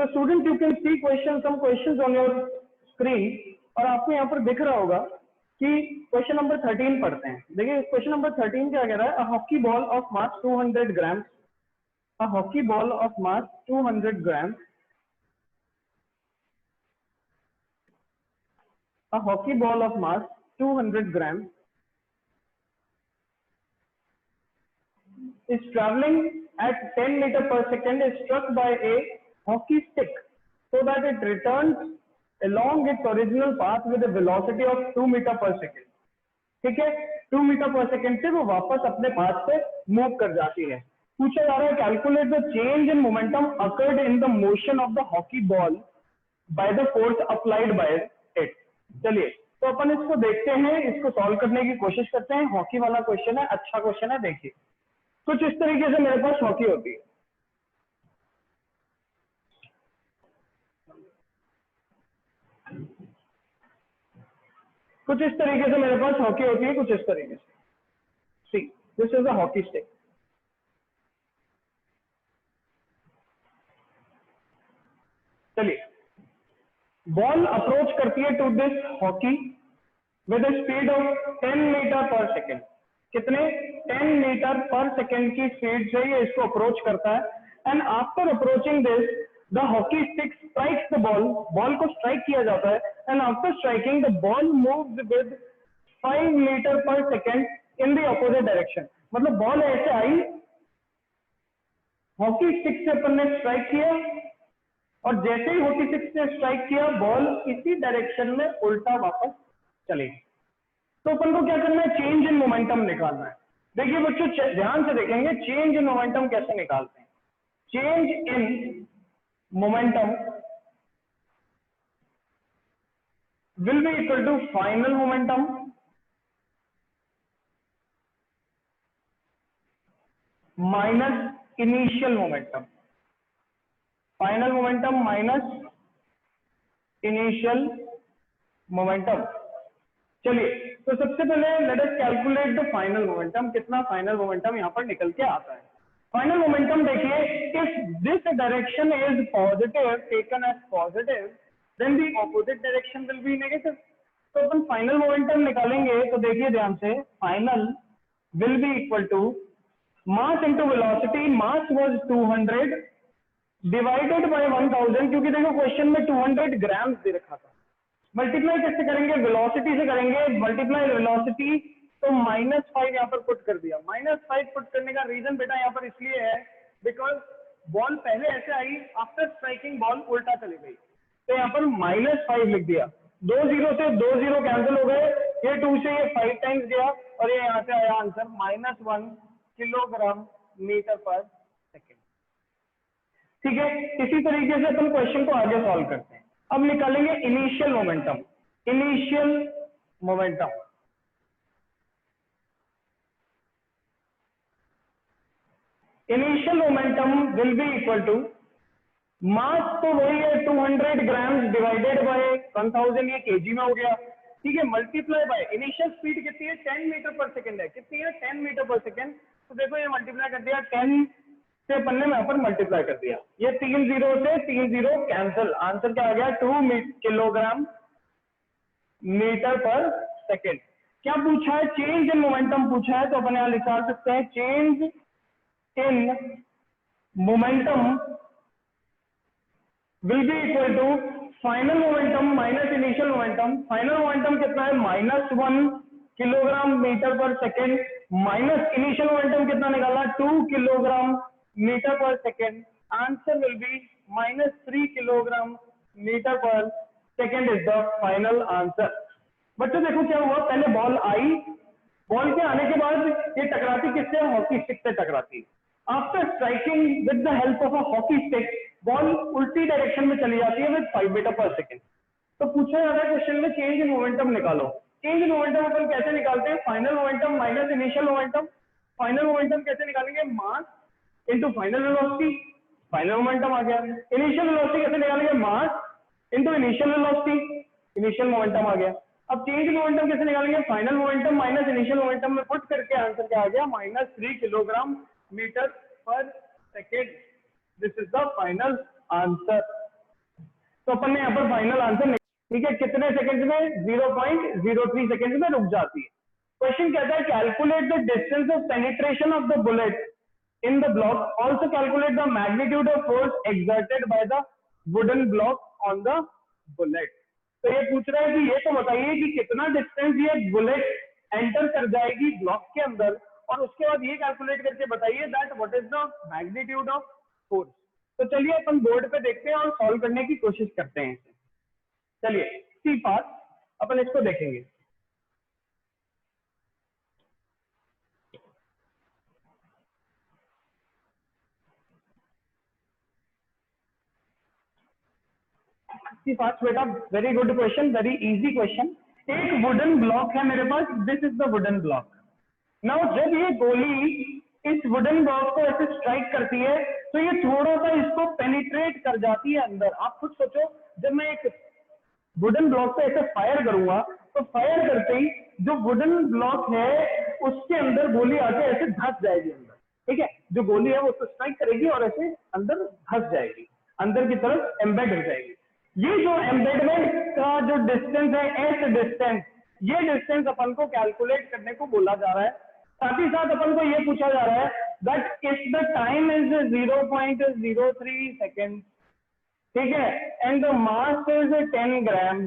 तो student you can see question some questions on your screen, और आपको यहाँ पर दिख रहा होगा कि क्वेश्चन नंबर 13 पढ़ते हैं। देखिए क्वेश्चन नंबर 13 क्या कह रहा है, a hockey ball of mass 200 gram, a hockey ball of mass 200 gram, a hockey ball of mass 200 grams is traveling at 10 meter per second is struck by a hockey stick so that it returns along its original path with a velocity of 2 meter per second। ठीक है, 2 metre per second से वो वापस अपने path पे move कर जाती है। पूछा जा रहा है calculate the change in momentum occurred in the motion of the hockey ball by the force applied by it. चलिए तो अपन इसको देखते हैं, इसको सॉल्व करने की कोशिश करते हैं। हॉकी वाला क्वेश्चन है, अच्छा क्वेश्चन है। देखिए कुछ इस तरीके से मेरे पास हॉकी होती है, कुछ इस तरीके से मेरे पास हॉकी होती है, कुछ इस तरीके से। See this is a hockey stick. चलिए बॉल अप्रोच करती है to this hockey with speed of 10 metre per second. कितने? 10 मीटर पर सेकेंड की स्पीड से ये इसको अप्रोच करता है। And after approaching this the hockey stick strikes the ball, ball को स्ट्राइक किया जाता है। And after striking the ball moves with 5 metre per second in the opposite direction. मतलब बॉल ऐसे आई, हॉकी स्टिक से अपन ने स्ट्राइक किया, और जैसे ही हॉकी स्टिक से स्ट्राइक किया बॉल इसी डायरेक्शन में उल्टा वापस चलेगी। तो अपन को क्या करना है, चेंज इन मोमेंटम निकालना है। देखिए बच्चों ध्यान से देखेंगे चेंज इन मोमेंटम कैसे निकालते हैं। Change in momentum will be equal to final momentum minus initial momentum. Final momentum minus initial momentum. चलिए तो सबसे पहले let us calculate the final momentum. कितना फाइनल मोमेंटम यहाँ पर निकल के आता है। फाइनल मोमेंटम देखिए, if this direction is positive taken as positive then the opposite direction will be negative. तो अपन फाइनल मोमेंटम निकालेंगे तो देखिए ध्यान से, final will be equal to mass into velocity. Mass was 200 divided by 1000, क्योंकि देखो क्वेश्चन में 200 ग्राम्स दे रखा था। मल्टीप्लाई कैसे करेंगे, वेलोसिटी से करेंगे। मल्टीप्लाई वेलोसिटी तो -5 यहाँ पर पुट कर दिया। -5 पुट करने का रीजन बेटा यहाँ पर इसलिए है बिकॉज बॉल पहले ऐसे आई, आफ्टर स्ट्राइकिंग बॉल उल्टा चली गई, तो यहाँ पर -5 लिख दिया। 2 0 से 2 0 कैंसिल हो गए, ये 2 से ये 5 टाइम्स गया, और ये यहाँ से आया answer -1 kilogram metre per second. ठीक है, इसी तरीके से अपन क्वेश्चन को आगे सॉल्व करते हैं। अब निकालेंगे initial momentum. Initial momentum initial momentum will be equal to mass तो वही है 200 ग्राम्स डिवाइडेड बाय 1000, ये केजी में हो गया। ठीक है, मल्टीप्लाई बाय इनिशियल स्पीड कितनी है, 10 मीटर पर सेकेंड है। कितनी है, 10 मीटर पर सेकेंड। तो देखो ये मल्टीप्लाई कर दिया, 10 से पन्ने में अपन मल्टीप्लाई कर दिया, ये 3 0 से 3 0 कैंसिल। आंसर क्या आ गया, 2 किलोग्राम मीटर पर सेकेंड। क्या पूछा है, चेंज इन मोमेंटम पूछा है, तो अपन यहां निकाल सकते हैं change in momentum will be equal to final momentum minus initial momentum. Final momentum कितना है, -1 kilogram metre per second, minus initial momentum कितना निकाला, 2 kilogram metre per second. Answer will be -3 kilogram metre per second is the final answer. बच्चों देखो क्या हुआ, पहले ball आई, ball के आने के बाद ये टकराती किससे, हॉकी स्टिक से टकराती। After striking with the help of a hockey stick ball उल्टी डायरेक्शन में चली जाती है विद 5 मीटर पर सेकेंड। तो पूछा जा रहा है क्वेश्चन में चेंज इन मोमेंटम निकालो। चेंज इन मोमेंटम अपन कैसे निकालते हैं, final momentum minus initial momentum. Final momentum कैसे निकालेंगे, mass into final velocity, final momentum आ गया। इनिशियल वेलोसिटी कैसे निकालेंगे, mass into initial velocity, initial momentum आ गया। अब चेंज इन मोमेंटम कैसे निकालेंगे, final momentum minus initial momentum में पुट करके आंसर क्या आ गया, -3 kilogram metre per second. This is the final answer. तो अपन ने यहाँ पर फाइनल आंसर, ठीक है, कितने सेकंड में? 0.03 सेकंड में रुक जाती है। क्वेश्चन कहता है calculate the distance of penetration of the bullet in the block, also calculate the magnitude of force exerted by the wooden block on the bullet. तो ये पूछ रहा है कि ये तो बताइए कि कितना डिस्टेंस ये बुलेट एंटर कर जाएगी ब्लॉक के अंदर, और उसके बाद ये कैलकुलेट करके बताइए that what is the magnitude of force. तो चलिए अपन बोर्ड पे देखते हैं और सॉल्व करने की कोशिश करते हैं इसे। चलिए सी पार्ट अपन इसको देखेंगे। सी पार्ट बेटा, very good question, very easy question. एक वुडन ब्लॉक है मेरे पास, this is the wooden block. Now जब ये गोली इस वुडन ब्लॉक को ऐसे स्ट्राइक करती है तो ये थोड़ा सा इसको पेनिट्रेट कर जाती है अंदर। आप खुद सोचो, जब मैं एक वुडन ब्लॉक पे ऐसे फायर करूंगा तो फायर करते ही जो वुडन ब्लॉक है उसके अंदर गोली आके ऐसे धंस जाएगी अंदर, ठीक है, जो गोली है वो उसको स्ट्राइक करेगी और ऐसे अंदर धंस जाएगी, अंदर की तरफ एम्बेड हो जाएगी। ये जो एम्बेडमेंट का जो डिस्टेंस है, एस डिस्टेंस, ये डिस्टेंस अपन को कैलकुलेट करने को बोला जा रहा है। साथ ही साथ अपन को ये पूछा जा रहा है that if the time is 0.03 second, ठीक है, and the mass is 10 gram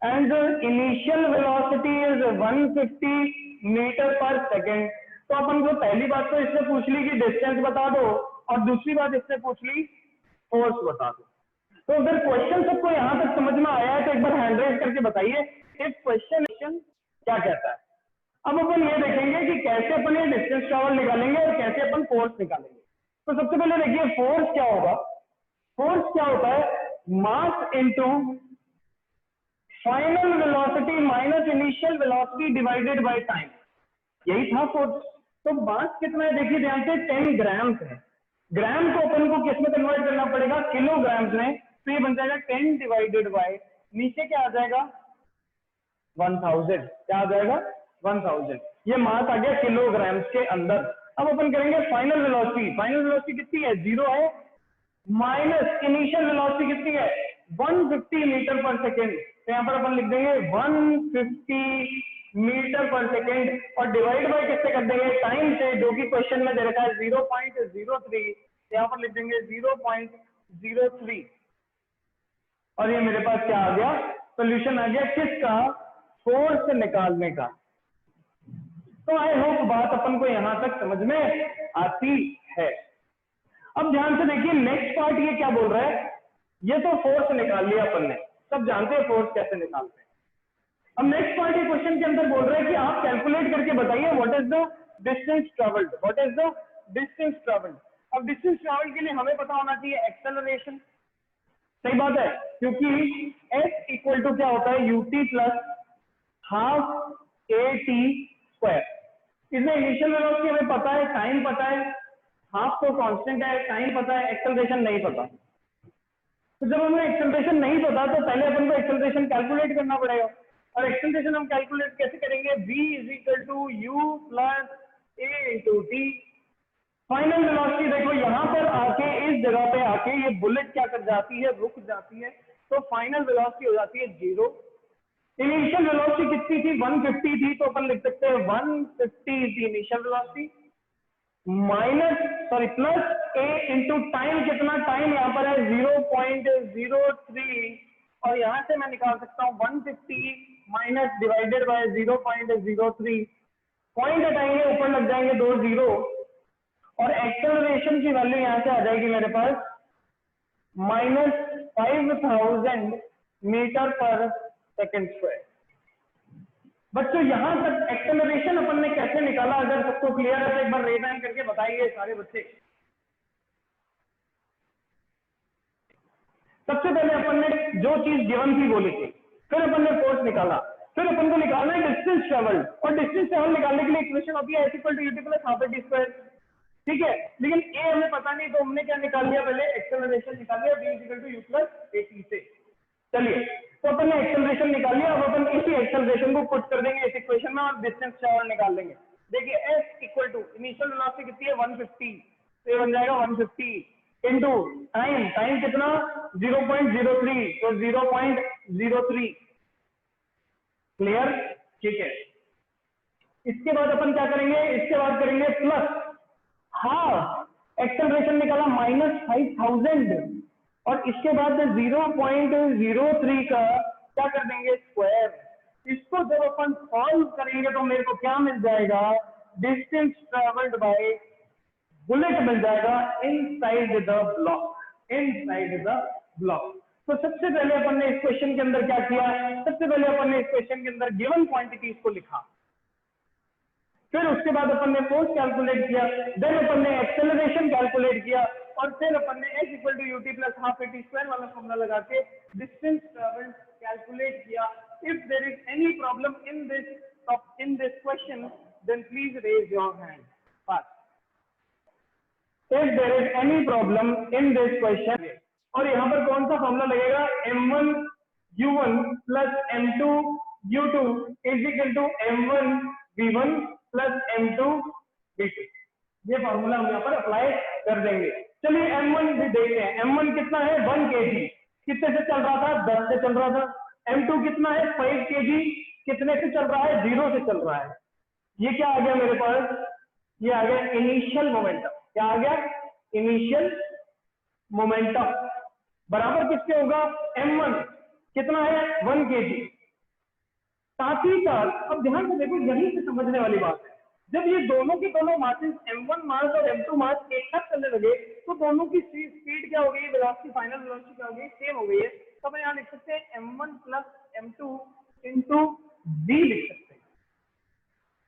and the initial velocity is 150 metre per second. तो अपन को पहली बात तो इससे पूछ ली कि डिस्टेंस बता दो, और दूसरी बात इससे पूछ ली फोर्स बता दो। तो अगर क्वेश्चन सबको यहां तक समझ में आया है तो एक बार हैंड रेज करके बताइए इस क्वेश्चन क्या कहता है। अब अपन ये देखेंगे कि कैसे अपन ये डिस्टेंस ट्रैवल निकालेंगे और कैसे अपन फोर्स निकालेंगे। तो सबसे पहले देखिए फोर्स क्या होगा। फोर्स क्या होता है? मास into final velocity minus initial velocity divided by time, यही था फोर्स। तो मास कितना है देखिए ध्यान से, 10 ग्राम्स है। ग्राम को अपन को किस में कन्वर्ट करना पड़ेगा? किलोग्राम्स में। तो ये बन जाएगा 10 डिवाइडेड बाय, नीचे क्या आ जाएगा? 1000। क्या आ जाएगा? 1000। ये मास आ गया किलोग्राम्स के अंदर। अब अपन करेंगे फाइनल वेलोसिटी। फाइनल वेलोसिटी कितनी है? 0 है, माइनस इनिशियल वेलोसिटी कितनी है? 150 मीटर पर सेकेंड। तो यहाँ पर अपन लिख देंगे 150 मीटर पर सेकेंड, और डिवाइड बाय किससे कर देंगे? टाइम से, जो कि क्वेश्चन में दे रखा है 0.03। यहाँ पर लिख देंगे 0.03, और ये मेरे पास क्या आ गया? सोल्यूशन आ गया किसका? फोर्स निकालने का। तो आई होप बात अपन को यहां तक समझ में आती है। अब ध्यान से देखिए नेक्स्ट पार्ट ये क्या बोल रहा है। ये तो फोर्स निकाल लिया अपन ने, सब जानते हैं फोर्स कैसे निकालते हैं। अब नेक्स्ट पार्ट ये क्वेश्चन के अंदर बोल रहा है कि आप कैलकुलेट करके बताइए what is the distance travelled. What is the distance travelled? अब डिस्टेंस ट्रेवल्ड के लिए हमें पता होना चाहिए एक्सेलरेशन, सही बात है, क्योंकि s इक्वल टू क्या होता है? ut plus half at square. इसमें इनिशियल वेलोसिटी हमें पता है, टाइम पता है, हाफ तो कांस्टेंट है, टाइम पता है, एक्सेलरेशन नहीं पता। तो जब हमें एक्सेलरेशन नहीं पता तो पहले अपन को एक्सेलरेशन कैलकुलेट करना पड़ेगा, और एक्सेलरेशन हम कैलकुलेट कैसे करेंगे? v is equal to u plus a into T. Final velocity देखो यहाँ पर आके, इस जगह पे आके ये बुलेट क्या कर जाती है? रुक जाती है। तो फाइनल वेलोसिटी हो जाती है 0। इनिशियल वेलोसिटी कितनी थी? 150 थी, तो अपन लिख सकते हैं 150 is initial velocity minus sorry plus a into time. कितना टाइम यहाँ पर है? 0.03, और यहां से मैं निकाल सकता हूँ 150 माइनस डिवाइडेड बाय 0.03। पॉइंट हटाएंगे, ऊपर लग जाएंगे 2 0, और एक्सेलरेशन की वैल्यू यहां से आ जाएगी मेरे पास -5000 मीटर पर सेकेंड स्क्वायर। बच्चों यहां तक एक्सेलरेशन अपन ने कैसे निकाला? अगर सबको क्लियर है तो एक बार रेट डाउन करके बताइए सारे बच्चे। सबसे पहले अपन ने जो चीज गिवन थी बोली थी, फिर अपन ने फोर्स निकाला, फिर अपन को निकालना है डिस्टेंस ट्रेवल, और डिस्टेंस ट्रेवल निकालने के लिए इक्वेशन होती है s equal to ut plus half at square, ठीक है। लेकिन a हमें पता नहीं, तो हमने क्या निकाल लिया? पहले एक्सेलरेशन निकाल लिया, v equal to u plus at से। चलिए, तो अपन ने एक्सेलरेशन निकाल लिया। अब अपन इसी एक्सेलरेशन को पुट कर देंगे इस इक्वेशन में और डिस्टेंस ट्रेवल निकाल लेंगे। देखिए s equal to initial velocity कितनी है? 150, तो ये बन जाएगा 150 इंटू टाइम, टाइम कितना 0.03, तो 0.03। क्लियर? ठीक है। इसके बाद अपन क्या करेंगे, इसके बाद करेंगे प्लस हाफ एक्सेलरेशन निकाला -5000, और इसके बाद 0.03 का क्या कर देंगे स्क्वायर। इसको जब अपन सॉल्व करेंगे तो मेरे को क्या मिल जाएगा, डिस्टेंस ट्रेवल्ड बाय बुलेट मिल जाएगा inside the block, inside the block. तो सबसे पहले अपन ने इस क्वेश्चन के अंदर क्या किया, सबसे पहले अपन ने इस क्वेश्चन के अंदर गिवन क्वांटिटीज को लिखा, फिर उसके बाद अपन ने फोर्स कैलकुलेट किया, देन अपन ने एक्सेलरेशन कैलकुलेट किया, और फिर अपन ने h equal to UT plus half AT square वाला फॉर्मूला लगा के डिस्टेंस ट्रेवल्ड कैलकुलेट किया। If there is any problem in this question then please raise your hand fast. If there is any problem in this question, और यहाँ पर कौन सा formula लगेगा, m1 u1 plus m2 u2 is equal to m1 v1 plus m2 v2। ये formula हम यहाँ पर अप्लाई कर देंगे। चलिए m1 भी देखते हैं। m1 कितना है 1 kg, कितने से चल रहा था 10 से चल रहा था। m2 कितना है 5 kg, कितने से चल रहा है 0 से चल रहा है। ये क्या आ गया मेरे पास, ये आ गया इनिशियल मोमेंटम। क्या आ गया, इनिशियल मोमेंटम बराबर किसके होगा, m1 कितना है 1 kg। साथ ही साथ अब ध्यान से देखो, यहीं से समझने वाली बात है, जब ये दोनों के दोनों मासेस m1 मास और m2 मास एक साथ चलने लगे तो दोनों की स्पीड क्या हो गई, वेलोसिटी, फाइनल वेलोसिटी क्या हो गई, सेम हो गई है। तो मैं यहाँ लिख सकते हैं m1 plus m2 into v लिख सकते हैं।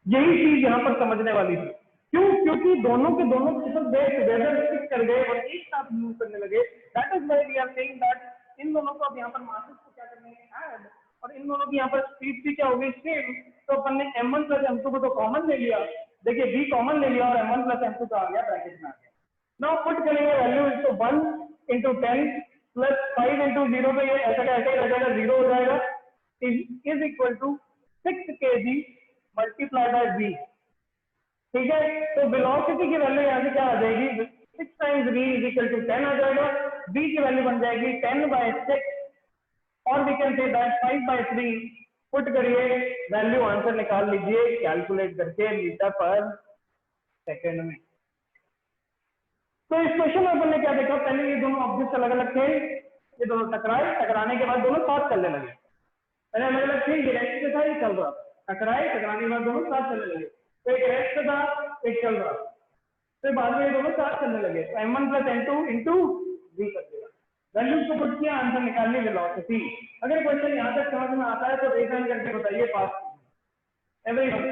यही चीज यहाँ पर समझने वाली थी। क्यों, क्योंकि दोनों के दोनों टुगेदर स्टिक कर गए और एक साथ मूव करने लगे। That is why we are saying that इन दोनों को अब यहाँ पर मासेस को क्या करने ऐड, और इन दोनों की यहाँ पर स्पीड भी क्या हो गई सेम। तो अपन ने m1 प्लस m2 को तो कॉमन ले लिया, देखिए v कॉमन ले लिया और m1 प्लस m2 का आ गया ब्रैकेट में आ गया। नाउ पुट करेंगे वैल्यू इसको 1 इंटू 10 प्लस 5 इंटू 0 पे ये ऐसा कैसे रह जाएगा, 0 हो जाएगा, is equal to 6 kg multiply by v। ठीक है, तो वेलोसिटी की वैल्यू यहाँ से क्या आ जाएगी, 6 times v is equal to 10 आ जाएगा। v की वैल्यू बन जाएगी 10/6 और we can say that 5/3। Put करिए वैल्यू, आंसर निकाल लीजिए कैलकुलेट करके मीटर पर सेकंड में। तो इस क्वेश्चन में अपन ने क्या देखा, पहले ये दोनों ऑब्जेक्ट अलग अलग थे, ये दोनों टकराए, टकराने के बाद दोनों साथ चलने लगे। पहले अलग अलग थे, ये रेस्ट पे था, ये चल रहा, टकराए, टकराने के बाद दोनों साथ चलने लगे। तो एक रेस्ट पे था, एक चल रहा, फिर बाद में ये दोनों साथ चलने लगे। तो m1 plus m2 into v कर दिया, वैल्यूज को पुट किया, आंसर निकाल ली वेलोसिटी। अगर क्वेश्चन यहाँ तक समझ में आता है तो रेज हैंड करके बताइए fast everyone.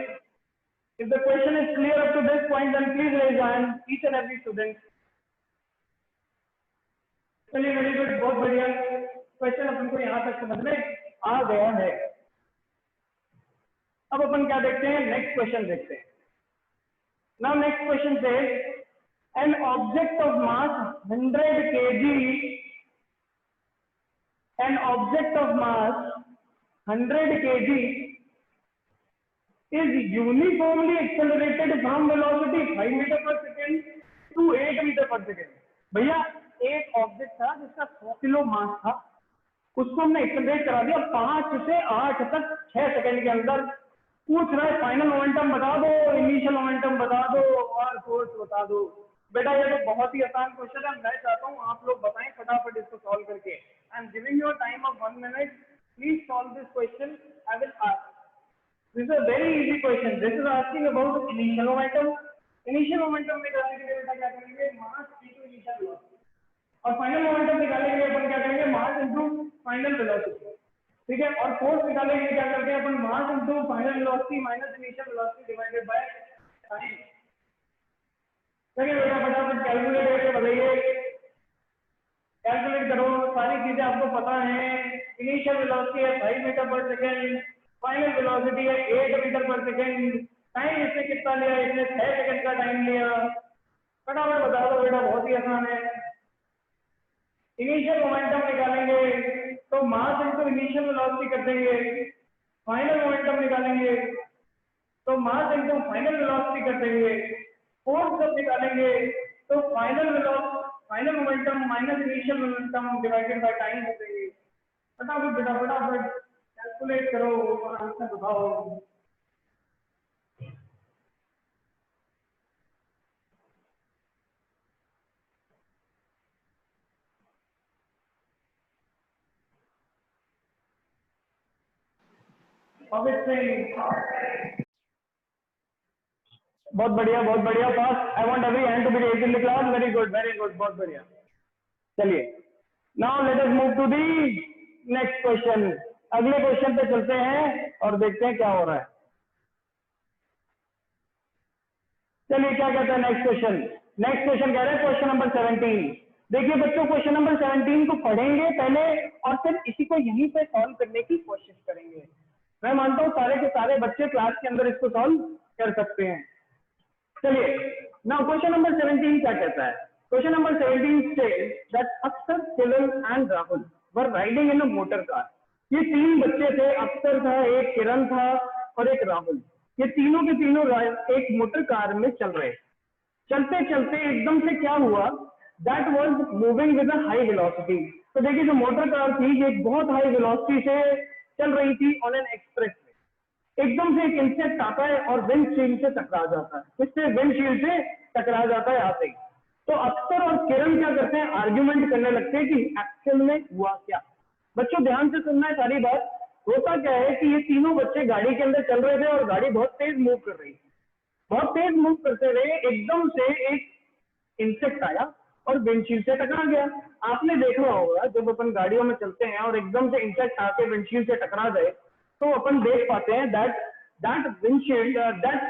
If the question is clear up to this point then please raise hand, each and every student. चलिए वेरी गुड, बहुत बढ़िया, क्वेश्चन अपन को यहाँ तक समझ में आ गया है। अब अपन क्या देखते हैं, नेक्स्ट क्वेश्चन देखते हैं। नाउ नेक्स्ट क्वेश्चन से an object of mass 100 kg, an object of mass 100 kg is uniformly accelerated from velocity 5 meter per second to 8 meter per second। भैया एक ऑब्जेक्ट था जिसका 100 किलो मास था, उसको हमने एक्सेलरेट करा दिया 5 से 8 तक 6 सेकंड के अंदर। पूछ रहा है फाइनल मोमेंटम बता दो, इनिशियल मोमेंटम बता दो और फोर्स बता दो। बेटा ये तो बहुत ही आसान क्वेश्चन है, मैं चाहता हूँ आप लोग बताएं फटाफट इसको सॉल्व करके। I am giving you time of 1 minute, please solve this question. I will ask, this is a very easy question, this is asking about initial momentum. Initial momentum निकालने के लिए बेटा क्या करेंगे, मास इनटू इनिशियल वेलोसिटी, और final momentum निकालने के लिए अपन क्या करेंगे, मास इनटू फाइनल वेलोसिटी। ठीक है, और फोर्स निकालने के लिए क्या करते हैं अपन, mass into final velocity minus initial velocity divided by time. चलिए बेटा फटाफट कैलकुलेट करके बताइए, कैलकुलेट करो, सारी चीजें आपको पता है। इनिशियल वेलोसिटी है 5 metre per second, final velocity है 8 मीटर पर सेकेंड। टाइम इसने कितना लिया, इसने 6 सेकंड का टाइम लिया। फटाफट बता दो बेटा, बहुत ही आसान है। इनिशियल मोमेंटम निकालेंगे तो मास इनटू इनिशियल वेलोसिटी कर देंगे, फाइनल मोमेंटम निकालेंगे तो मास इनटू फाइनल वेलोसिटी कर देंगे, फोर्स जब निकालेंगे तो final final momentum minus initial momentum divided by time हो गई। फटाफट बेटा फटाफट कैलकुलेट करो, आंसर बताओ। बहुत बढ़िया बहुत बढ़िया, fast. I want every hand to be raised in the class. Very good बहुत बढ़िया। चलिए now let us move to the next question. अगले क्वेश्चन पे चलते हैं और देखते हैं क्या हो रहा है। चलिए क्या कहता है नेक्स्ट क्वेश्चन। नेक्स्ट क्वेश्चन कह रहा है क्वेश्चन नंबर 17। देखिए बच्चों क्वेश्चन नंबर 17 को पढ़ेंगे पहले और फिर इसी को यहीं पे सॉल्व करने की कोशिश करेंगे। मैं मानता हूँ सारे के सारे बच्चे क्लास के अंदर इसको सॉल्व कर सकते हैं। चलिए नाउ क्वेश्चन नंबर 17 क्या कहता है। Question number 17 says that Akshar, Kiran and Rahul were riding in a motor car. ये तीन बच्चे थे, अक्षर था, एक किरण था और एक राहुल। ये तीनों के तीनों एक मोटर कार में चल रहे। चलते चलते एकदम से क्या हुआ, that was moving with a high velocity. तो देखिए जो मोटर कार थी ये बहुत हाई वेलोसिटी से चल रही थी ऑन एन एक्सप्रेस। एकदम से एक इंसेक्ट आता है और विंडशील्ड से टकरा जाता है। किससे? विंडशील्ड से टकरा जाता है आते ही। तो अक्षर और किरण क्या करते हैं, आर्ग्यूमेंट करने लगते हैं कि एक्चुअल में हुआ क्या। बच्चों ध्यान से सुनना है सारी बात। होता क्या है कि ये तीनों बच्चे गाड़ी के अंदर चल रहे थे और गाड़ी बहुत तेज मूव कर रही थी। बहुत तेज मूव करते रहे, एकदम से एक इंसेक्ट आया और विंडशील्ड से टकरा गया। आपने देखा होगा जब अपन गाड़ियों में चलते हैं और एकदम से इंसेक्ट आके विंडशील्ड से टकरा जाए तो अपन देख पाते हैं that windshield that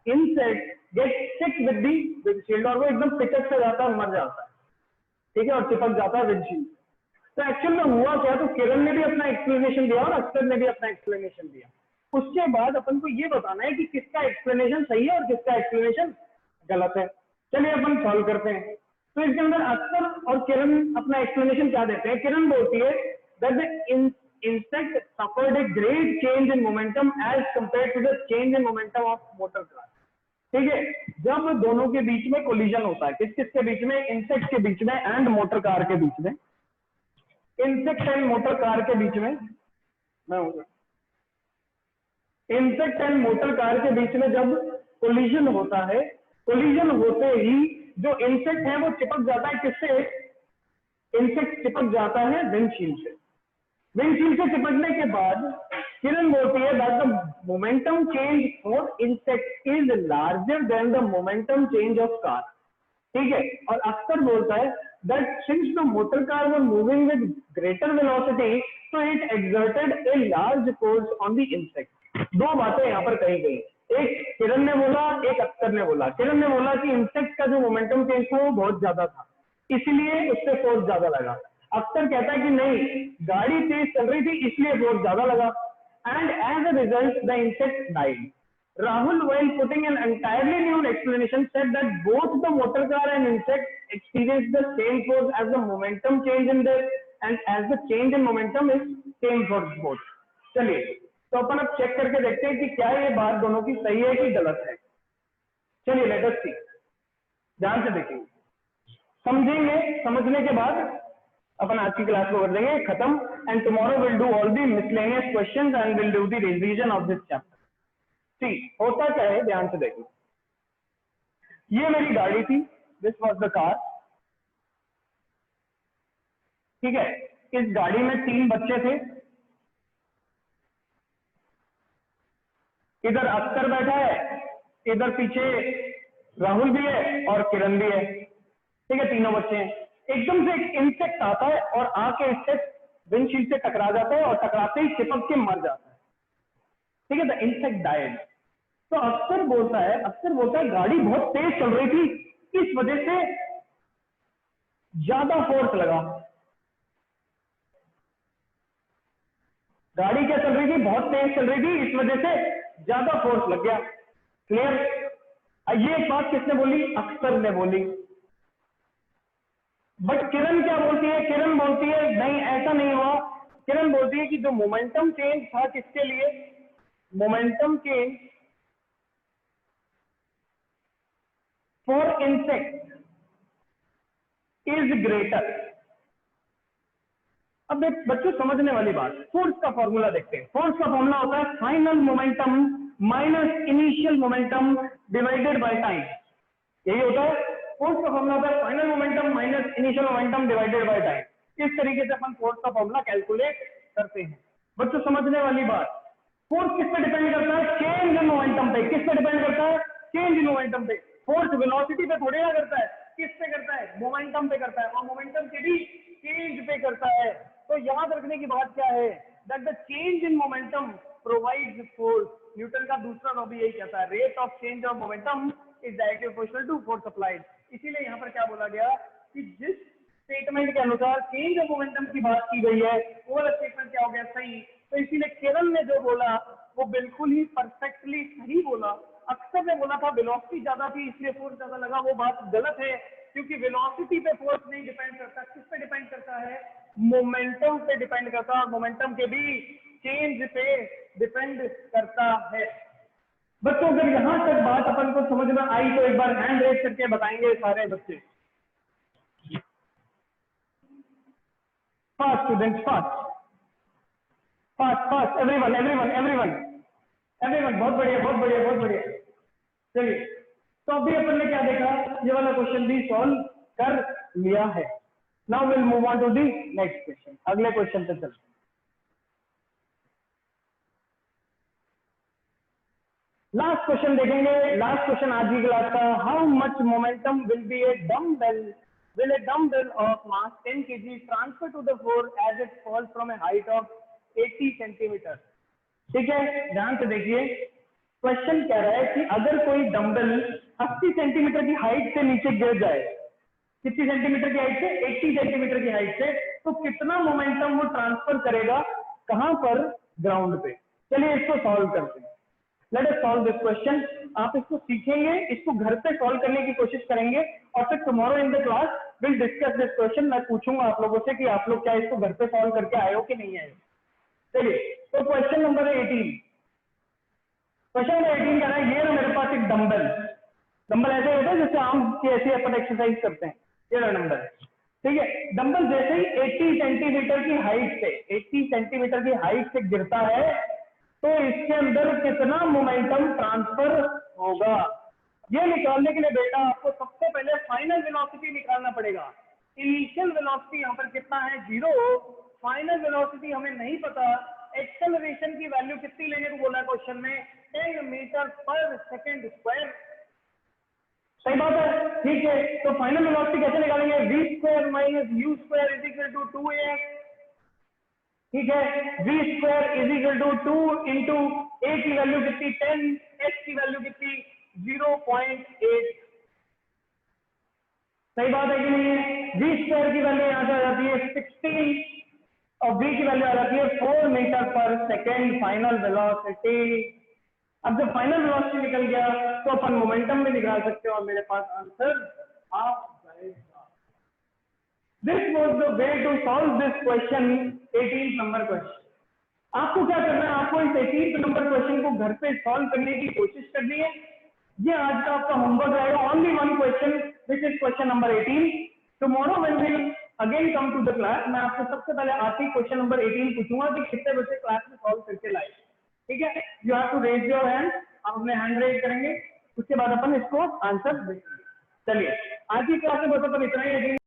insect get stick with the windshield और वो एकदम पिचक से जाता है, मर जाता है। ठीक है, और चिपक जाता है विंडशील्ड। तो एक्चुअल में हुआ क्या, तो किरण ने भी अपना एक्सप्लेनेशन दिया और अक्षर ने भी अपना एक्सप्लेनेशन दिया। उसके बाद अपन को ये बताना है कि किसका एक्सप्लेनेशन सही है और किसका एक्सप्लेनेशन गलत है। चलिए अपन सॉल्व करते हैं। तो इसके अंदर अक्षर और किरण अपना एक्सप्लेनेशन क्या देते हैं। किरण बोलती है that the insect suffered a great change in momentum as compared to the change in momentum of motor car। ठीक है, जब दोनों के बीच में कोलिजन होता है, किस किस के बीच में, इंसेक्ट के बीच में एंड मोटर कार के बीच में, इंसेक्ट एंड मोटर कार के बीच में, मैं हूँ इंसेक्ट एंड मोटर कार के बीच में जब कोलिजन होता है, कोलिजन होते ही जो इंसेक्ट है वो चिपक जाता है किससे, इंसेक्ट चिपक जाता है विंडशील्ड से। विंडशील्ड से चिपकने के बाद किरण बोलती है that the momentum change for insect is larger than the momentum change of car. ठीक है, और अक्षर बोलता है that since the motor car were moving with greater velocity so it exerted a large force on the insect. दो बातें यहाँ पर कही गई, एक किरण ने बोला एक अक्षर ने बोला। किरण ने बोला कि इंसेक्ट का जो मोमेंटम चेंज था वो बहुत ज्यादा था इसलिए उससे फोर्स ज्यादा लगा। अक्षर कहता है कि नहीं, गाड़ी तेज चल रही थी इसलिए फोर्स ज्यादा लगा। And as a result the insect died. Rahul, while putting an entirely new explanation, said that both the motor car and insect experienced the same force as the momentum change in their, and as the change in momentum is same for both। चलिए तो अपन अब check करके देखते हैं कि क्या ये बात दोनों की सही है कि गलत है। चलिए लेट अस सी, ध्यान से देखेंगे, समझेंगे, समझने के बाद अपन आज की क्लास को कर देंगे खत्म। And tomorrow will do all the miscellaneous questions and will do the revision of this chapter. ठीक, होता क्या है ध्यान से देखो, ये मेरी गाड़ी थी, दिस वॉज द कार। ठीक है, इस गाड़ी में तीन बच्चे थे, इधर अक्षर बैठा है, इधर पीछे राहुल भी है और किरण भी है। ठीक है, तीनों बच्चे हैं। एकदम से एक इंसेक्ट आता है और आके इससे विंडशील्ड से टकरा जाता है और टकराते ही चिपक के मर जाता है। ठीक है, द इंसेक्ट डाइड। तो अक्षर बोलता है गाड़ी बहुत तेज चल रही थी इस वजह से ज्यादा फोर्स लगा। गाड़ी क्या चल रही थी, बहुत तेज चल रही थी, इस वजह से ज्यादा फोर्स लग गया। क्लियर? ये बात किसने बोली, अक्षर ने बोली। बट किरण क्या बोलती है, किरण बोलती है नहीं ऐसा नहीं हुआ। किरण बोलती है कि जो मोमेंटम चेंज था किसके लिए, momentum change for insect is greater. अब एक बच्चों समझने वाली बात, फोर्स का फॉर्मूला देखते हैं। फोर्स का फॉर्मूला होता है final momentum minus initial momentum divided by time. यही होता है फोर्स का फॉर्मूला, होता है final momentum minus initial momentum divided by time. इस तरीके से अपन फोर्स का फॉर्मूला कैलकुलेट करते हैं। बच्चों समझने वाली बात, फोर्स किस पे डिपेंड करता है? चेंज इन मोमेंटम पे। किस पे डिपेंड करता है? चेंज इन मोमेंटम पे। फोर्स वेलोसिटी पे थोड़ी ना करता है, किस पे करता है? मोमेंटम पे करता है, और मोमेंटम के भी चेंज पे करता है। तो याद रखने की बात क्या है? That the change in momentum provides force. Newton का दूसरा लॉ भी यही कहता है, rate of change of momentum is directly proportional to force applied. इसीलिए यहाँ पर क्या बोला गया कि जिस स्टेटमेंट के अनुसार चेंज ऑफ मोमेंटम की बात की गई है, वो वाला स्टेटमेंट क्या हो गया? सही। तो इसीलिए केवल ने जो बोला वो बिल्कुल ही परफेक्टली सही बोला। अक्सर ने बोला था वेलोसिटी ज्यादा थी इसलिए फोर्स ज्यादा लगा, वो बात गलत है, क्योंकि वेलोसिटी पे फोर्स नहीं डिपेंड करता। किस पे डिपेंड करता है? मोमेंटम पे डिपेंड करता है, और मोमेंटम के भी चेंज पे डिपेंड करता है। बच्चों अगर यहां तक बात अपन को समझ में आई तो एक बार हैंड रेज करके बताएंगे सारे बच्चे। Fast students, fast fast fast, everyone everyone everyone everyone. बहुत बढ़िया बहुत बढ़िया बहुत बढ़िया। चलिए, तो अभी अपन ने क्या देखा? ये वाला क्वेश्चन भी सॉल्व कर लिया है। Now will move on to the next question. अगले क्वेश्चन पे चलते हैं। लास्ट क्वेश्चन देखेंगे, लास्ट क्वेश्चन आज की क्लास का। How much momentum will be a dumbbell will a dumbbell of mass 10 kg transfer to the floor as it falls from a height of 80 centimeter? ठीक है, ध्यान से देखिए। क्वेश्चन कह रहा है कि अगर कोई डंबल 80 सेंटीमीटर की हाइट से नीचे गिर जाए, कितनी सेंटीमीटर की हाइट से? 80 सेंटीमीटर की हाइट से, तो कितना मोमेंटम वो ट्रांसफर करेगा? कहां पर? ग्राउंड पे। चलिए इसको सॉल्व करते हैं। Let us solve this question. आप इसको सीखेंगे, इसको घर पे सॉल्व करने की कोशिश करेंगे, और फिर tomorrow in the class will discuss this question. मैं पूछूंगा आप लोगों से कि आप लोग क्या इसको घर पे सॉल्व करके आए हो कि नहीं आए। चलिए, तो क्वेश्चन नंबर 18, क्वेश्चन नंबर 18 कह रहा है ये ना मेरे पास एक डंबल, डंबल ऐसे होता है जैसे आम की ऐसी अपन एक्सरसाइज करते हैं, ये रहा डंबल। ठीक है, डंबल जैसे ही 80 सेंटीमीटर की हाइट से 80 सेंटीमीटर की हाइट से गिरता है, तो इसके अंदर कितना मोमेंटम ट्रांसफर होगा? ये निकालने के लिए बेटा आपको सबसे पहले फाइनल वेलोसिटी निकालना पड़ेगा। इनिशियल वेलोसिटी यहाँ पर कितना है? 0। फाइनल वेलोसिटी हमें नहीं पता। एक्सेलरेशन की वैल्यू कितनी लेने को बोला क्वेश्चन में? 10 मीटर पर सेकेंड स्क्वायर। सही बात है, ठीक है। तो फाइनल वेलोसिटी कैसे निकालेंगे? v square minus u square is equal to 2a। ठीक है, v square is equal to 2 into a की वैल्यू कितनी? 10, h की वैल्यू कितनी? 0.8। सही बात है कि नहीं है? v स्क्वायर की वैल्यू यहाँ से आ जाती है 16, और v की वैल्यू आ जाती है 4 metre per second final velocity. अब जब फाइनल वेलोसिटी निकल गया तो अपन मोमेंटम भी निकाल सकते हो, और मेरे पास आंसर आ जाएगा। This was the way to solve this question, 18 number question. आपको क्या करना है? आपको इस 18 नंबर क्वेश्चन को घर पे सॉल्व करने की कोशिश करनी है। ये आज का आपका होमवर्क रहेगा। Only one question which is question number 18। Tomorrow when we will again come to the class, मैं आपसे सबसे पहले आते ही क्वेश्चन नंबर 18 पूछूंगा कि कितने बच्चे क्लास में सॉल्व करके लाए। ठीक है, you have to raise your hand. आप अपने हैंड रेज करेंगे, उसके बाद अपन इसको आंसर देंगे। चलिए, आज की क्लास में बस अपन इतना ही।